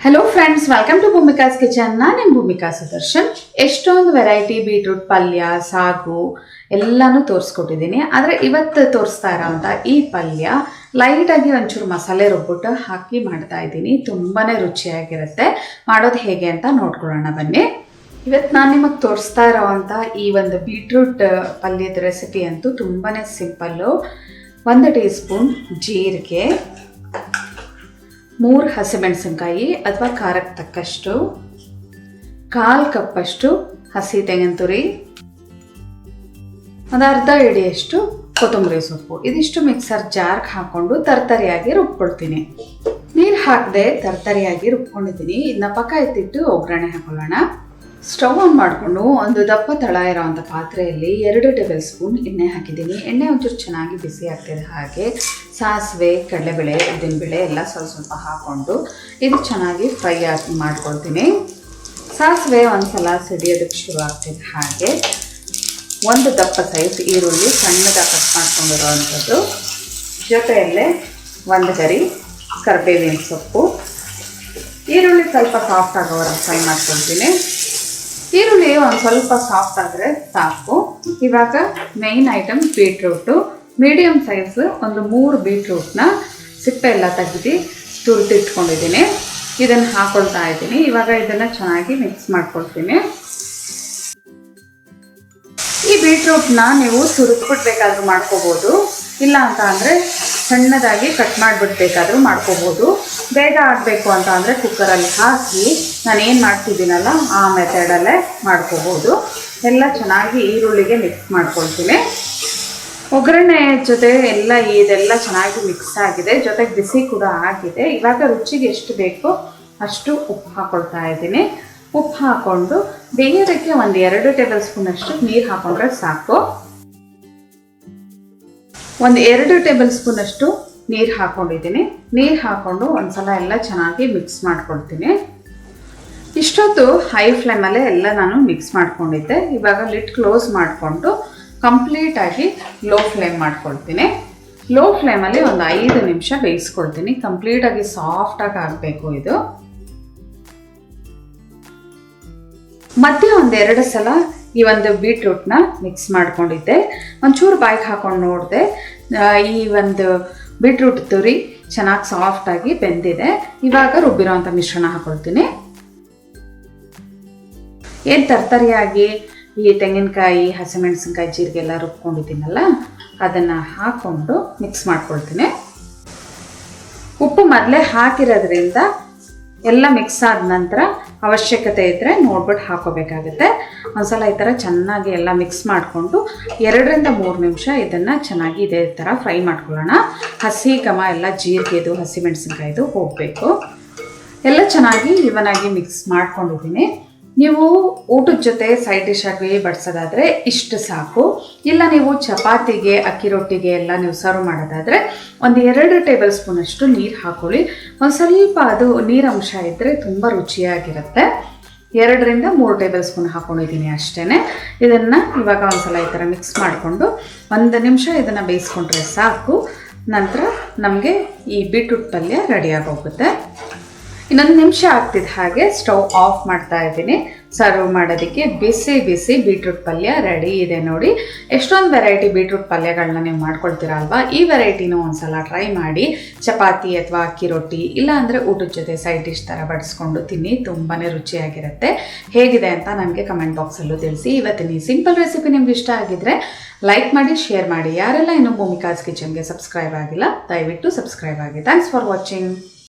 Hello friends, welcome to Bhoomika's kitchen. ನಾನು ಭೂಮಿಕಾ ಸುದರ್ಶನ್. ಎಷ್ಟೊಂದು variety beetroot ಪಲ್ಯ, ಸಾಗು ಎಲ್ಲನೂ ತೋರಿಸ್ಕೊಟ್ಟಿದ್ದೀನಿ. ಆದರೆ ಇವತ್ತು ತೋರಿಸ್ತಾ ಇರೋವಂಥ ಈ ಪಲ್ಯ ಲೈಟಾಗಿ ಒಂಚೂರು ಮಸಾಲೆ ರುಬ್ಬಿಟ್ಟು ಹಾಕಿ ಮಾಡ್ತಾ ಇದ್ದೀನಿ. ತುಂಬಾ ರುಚಿಯಾಗಿರುತ್ತೆ. ಮಾಡೋದು ಹೇಗೆ ಅಂತ ನೋಡ್ಕೊಳ್ಳೋಣ ಬನ್ನಿ. ಇವತ್ತು ನಾನು ನಿಮಗೆ ತೋರಿಸ್ತಾ ಇರೋವಂಥ ಈ ಒಂದು ಬೀಟ್ರೂಟ್ ಪಲ್ಯದ ರೆಸಿಪಿ ಅಂತೂ ತುಂಬಾ ಸಿಂಪಲ್ಲು. 1 ಟೀ ಸ್ಪೂನ್ ಜೀರಿಗೆ, 3 ಹಸಿಮೆಣಸಿನ್ಕಾಯಿ ಅಥವಾ ಖಾರಕ್ಕೆ ತಕ್ಕಷ್ಟು, 1/4 ಕಪ್ಪಷ್ಟು ಹಸಿ ತೆಂಗಿನ ತುರಿ, ಒಂದು ಅರ್ಧ ಹಿಡಿಯಷ್ಟು ಕೊತ್ತಂಬರಿ ಸೊಪ್ಪು. ಇದಿಷ್ಟು ಮಿಕ್ಸರ್ ಜಾರ್ಗೆ ಹಾಕ್ಕೊಂಡು ತರ್ತರಿಯಾಗಿ ರುಬ್ಕೊಳ್ತೀನಿ. ನೀರು ಹಾಕದೆ ತರ್ತರಿಯಾಗಿ ರುಬ್ಕೊಂಡಿದ್ದೀನಿ. ಇದನ್ನ ಪಕ್ಕ ಎತ್ತಿಟ್ಟು ಒಗ್ಗರಣೆ ಹಾಕೊಳ್ಳೋಣ. ಸ್ಟವ್ ಆನ್ ಮಾಡಿಕೊಂಡು ಒಂದು ದಪ್ಪ ತಳ ಇರೋವಂಥ ಪಾತ್ರೆಯಲ್ಲಿ 2 ಟೇಬಲ್ ಸ್ಪೂನ್ ಎಣ್ಣೆ ಹಾಕಿದ್ದೀನಿ. ಎಣ್ಣೆ ಒಂಚೂರು ಚೆನ್ನಾಗಿ ಬಿಸಿ ಆಗ್ತಿದೆ. ಹಾಗೆ ಸಾಸಿವೆ, ಕಡಲೆಬೇಳೆ, ಉದ್ದಿನಬೇಳೆ ಎಲ್ಲ ಸ್ವಲ್ಪ ಹಾಕ್ಕೊಂಡು ಇದು ಚೆನ್ನಾಗಿ ಫ್ರೈ ಮಾಡ್ಕೊಳ್ತೀನಿ. ಸಾಸಿವೆ ಒಂದ್ಸಲ ಸಿಡಿಯೋದಕ್ಕೆ ಶುರು ಆಗ್ತಿದೆ. ಹಾಗೆ ಒಂದು ದಪ್ಪ ಸೈಜ್ ಈರುಳ್ಳಿ ಸಣ್ಣದಾಗಿ ಕಟ್ ಮಾಡ್ಕೊಂಡಿರೋವಂಥದ್ದು, ಜೊತೆಯಲ್ಲೇ 1 ಗರಿ ಕರಿಬೇವಿನ ಸೊಪ್ಪು. ಈರುಳ್ಳಿ ಸ್ವಲ್ಪ ಸಾಫ್ಟ್ ಆಗೋವರೆಗೆ ಫ್ರೈ ಮಾಡ್ಕೊಳ್ತೀನಿ. ಈರುಳ್ಳಿ ಒಂದು ಸ್ವಲ್ಪ ಸಾಫ್ಟ್ ಆದರೆ ಸಾಕು. ಇವಾಗ main item beetroot. Medium size ಒಂದು 3 ಬೀಟ್ರೂಟ್ನ ಸಿಪ್ಪೆ ಎಲ್ಲ ತೆಗೆದು ತುರಿದಿಟ್ಕೊಂಡಿದ್ದೀನಿ. ಇದನ್ನು ಹಾಕೊಳ್ತಾ ಇದ್ದೀನಿ. ಇವಾಗ ಇದನ್ನು ಚೆನ್ನಾಗಿ ಮಿಕ್ಸ್ ಮಾಡ್ಕೊಳ್ತೀನಿ. ಈ ಬೀಟ್ರೂಟ್ನ ನೀವು ತುರಿದ್ಬಿಡ್ಬೇಕಾದ್ರೂ ಮಾಡ್ಕೋಬೋದು, ಇಲ್ಲ ಅಂತ ಅಂದರೆ ಸಣ್ಣದಾಗಿ ಕಟ್ ಮಾಡಿಬಿಡ್ಬೇಕಾದ್ರೂ ಮಾಡ್ಕೋಬೋದು. ಬೇಗ ಆಗಬೇಕು ಅಂತ ಅಂದರೆ ಕುಕ್ಕರಲ್ಲಿ ಹಾಕಿ ನಾನೇನು ಮಾಡ್ತಿದ್ದೀನಲ್ಲ ಆ ಮೆಥಡಲ್ಲೇ ಮಾಡ್ಕೋಬೋದು. ಎಲ್ಲ ಚೆನ್ನಾಗಿ ಈರುಳ್ಳಿಗೆ ಮಿಕ್ಸ್ ಮಾಡ್ಕೊಳ್ತೀನಿ. ಒಗ್ಗರಣೆ ಜೊತೆ ಇದೆಲ್ಲ ಚೆನ್ನಾಗಿ ಮಿಕ್ಸ್ ಆಗಿದೆ, ಜೊತೆಗೆ ಬಿಸಿ ಕೂಡ ಆಗಿದೆ. ಇವಾಗ ರುಚಿಗೆ ಎಷ್ಟು ಬೇಕೋ ಅಷ್ಟು ಉಪ್ಪು ಹಾಕ್ಕೊಳ್ತಾ ಇದ್ದೀನಿ. ಉಪ್ಪು ಹಾಕ್ಕೊಂಡು ಬೇಯೋದಕ್ಕೆ 2 ಟೇಬಲ್ ಸ್ಪೂನಷ್ಟು ನೀರು ಹಾಕ್ಕೊಂಡ್ರೆ ಸಾಕು. 2 ಟೇಬಲ್ ಸ್ಪೂನಷ್ಟು ನೀರು ಹಾಕ್ಕೊಂಡಿದ್ದೀನಿ. ನೀರು ಹಾಕ್ಕೊಂಡು ಒಂದ್ಸಲ ಎಲ್ಲ ಚೆನ್ನಾಗಿ ಮಿಕ್ಸ್ ಮಾಡ್ಕೊಳ್ತೀನಿ. ಇಷ್ಟೊತ್ತು ಹೈ ಫ್ಲೇಮಲ್ಲೇ ಎಲ್ಲ ನಾನು ಮಿಕ್ಸ್ ಮಾಡ್ಕೊಂಡಿದ್ದೆ. ಇವಾಗ ಲಿಡ್ ಕ್ಲೋಸ್ ಮಾಡಿಕೊಂಡು ಕಂಪ್ಲೀಟಾಗಿ ಲೋ ಫ್ಲೇಮ್ ಮಾಡ್ಕೊಳ್ತೀನಿ. ಲೋ ಫ್ಲೇಮಲ್ಲಿ ಒಂದು 5 ನಿಮಿಷ ಬೇಯಿಸ್ಕೊಳ್ತೀನಿ. ಕಂಪ್ಲೀಟಾಗಿ ಸಾಫ್ಟಾಗಿ ಆಗಬೇಕು ಇದು. ಮತ್ತೆ 2 ಸಲ ಈ ಒಂದು ಬೀಟ್ರೂಟ್ನ ಮಿಕ್ಸ್ ಮಾಡ್ಕೊಂಡಿದ್ದೆ. ಒಂಚೂರು ಬಾಯಿಗೆ ಹಾಕೊಂಡು ನೋಡಿದೆ, ಈ ಒಂದು ಬೀಟ್ರೂಟ್ ತುರಿ ಚೆನ್ನಾಗಿ ಸಾಫ್ಟಾಗಿ ಬೆಂದಿದೆ. ಇವಾಗ ರುಬ್ಬಿರೋವಂಥ ಮಿಶ್ರಣ ಹಾಕೊಳ್ತೀನಿ. ಏನು ತರ್ತರಿಯಾಗಿ ಈ ತೆಂಗಿನಕಾಯಿ, ಹಸಿಮೆಣಸಿನ್ಕಾಯಿ, ಜೀರಿಗೆ ಎಲ್ಲ ರುಬ್ಕೊಂಡಿದ್ದೀನಲ್ಲ ಅದನ್ನು ಹಾಕ್ಕೊಂಡು ಮಿಕ್ಸ್ ಮಾಡ್ಕೊಳ್ತೀನಿ. ಉಪ್ಪು ಮೊದಲೇ ಹಾಕಿರೋದ್ರಿಂದ ಎಲ್ಲ ಮಿಕ್ಸ್ ಆದ ನಂತರ ಅವಶ್ಯಕತೆ ಇದ್ದರೆ ನೋಡ್ಬಿಟ್ಟು ಹಾಕೋಬೇಕಾಗುತ್ತೆ. ಒಂದ್ಸಲ ಈ ಥರ ಚೆನ್ನಾಗಿ ಎಲ್ಲ ಮಿಕ್ಸ್ ಮಾಡಿಕೊಂಡು 2 ರಿಂದ 3 ನಿಮಿಷ ಇದನ್ನು ಚೆನ್ನಾಗಿ ಇದೇ ಥರ ಫ್ರೈ ಮಾಡ್ಕೊಳ್ಳೋಣ. ಹಸಿ ಘಮ ಎಲ್ಲ ಜೀರಿಗೆದು, ಹಸಿಮೆಣಸಿನ್ಕಾಯಿದು ಹೋಗಬೇಕು. ಎಲ್ಲ ಚೆನ್ನಾಗಿ ಇವನಾಗಿ ಮಿಕ್ಸ್ ಮಾಡ್ಕೊಂಡಿದ್ದೀನಿ. ನೀವು ಊಟದ ಜೊತೆ ಸೈಡ್ ಡಿಶ್ ಆಗಿ ಬಡಿಸೋದಾದರೆ ಇಷ್ಟು ಸಾಕು. ಇಲ್ಲ ನೀವು ಚಪಾತಿಗೆ, ಅಕ್ಕಿ ರೊಟ್ಟಿಗೆ ಎಲ್ಲ ನೀವು ಸರ್ವ್ ಮಾಡೋದಾದರೆ 2 ಟೇಬಲ್ ಸ್ಪೂನಷ್ಟು ನೀರು ಹಾಕೊಳ್ಳಿ. ಒಂದು ಸ್ವಲ್ಪ ಅದು ನೀರಂಶ ಇದ್ದರೆ ತುಂಬ ರುಚಿಯಾಗಿರುತ್ತೆ. 2 ರಿಂದ 3 ಟೇಬಲ್ ಸ್ಪೂನ್ ಹಾಕ್ಕೊಂಡಿದ್ದೀನಿ ಅಷ್ಟೇ. ಇದನ್ನು ಇವಾಗ ಒಂದ್ಸಲ ಈ ಥರ ಮಿಕ್ಸ್ ಮಾಡಿಕೊಂಡು 1 ನಿಮಿಷ ಇದನ್ನು ಬೇಯಿಸ್ಕೊಂಡ್ರೆ ಸಾಕು. ನಂತರ ನಮಗೆ ಈ ಬೀಟ್ರೂಟ್ ಪಲ್ಯ ರೆಡಿಯಾಗಿ ಹೋಗುತ್ತೆ. ಇನ್ನೊಂದು ನಿಮಿಷ ಆಗ್ತಿದ್ದ ಹಾಗೆ ಸ್ಟವ್ ಆಫ್ ಮಾಡ್ತಾ ಇದ್ದೀನಿ. ಸರ್ವ್ ಮಾಡೋದಕ್ಕೆ ಬಿಸಿ ಬಿಸಿ ಬೀಟ್ರೂಟ್ ಪಲ್ಯ ರೆಡಿ ಇದೆ ನೋಡಿ. ಎಷ್ಟೊಂದು ವೆರೈಟಿ ಬೀಟ್ರೂಟ್ ಪಲ್ಯಗಳನ್ನ ನೀವು ಮಾಡ್ಕೊಳ್ತೀರಾ ಅಲ್ವಾ? ಈ ವೆರೈಟಿನೂ ಒಂದ್ಸಲ ಟ್ರೈ ಮಾಡಿ. ಚಪಾತಿ ಅಥವಾ ಅಕ್ಕಿ ರೊಟ್ಟಿ, ಇಲ್ಲ ಅಂದರೆ ಊಟದ ಜೊತೆ ಸೈಡ್ ಡಿಶ್ ಥರ ಬಡಿಸ್ಕೊಂಡು ತಿನ್ನಿ. ತುಂಬಾ ರುಚಿಯಾಗಿರುತ್ತೆ. ಹೇಗಿದೆ ಅಂತ ನನಗೆ ಕಮೆಂಟ್ ಬಾಕ್ಸಲ್ಲೂ ತಿಳಿಸಿ. ಇವತ್ತಿನ ಈ ಸಿಂಪಲ್ ರೆಸಿಪಿ ನಿಮ್ಗೆ ಇಷ್ಟ ಆಗಿದ್ರೆ ಲೈಕ್ ಮಾಡಿ, ಶೇರ್ ಮಾಡಿ. ಯಾರೆಲ್ಲ ಇನ್ನೂ ಭೂಮಿಕಾಸ್ ಕಿಚನ್ಗೆ ಸಬ್ಸ್ಕ್ರೈಬ್ ಆಗಿಲ್ಲ ದಯವಿಟ್ಟು ಸಬ್ಸ್ಕ್ರೈಬ್ ಆಗಿ. Thanks for watching.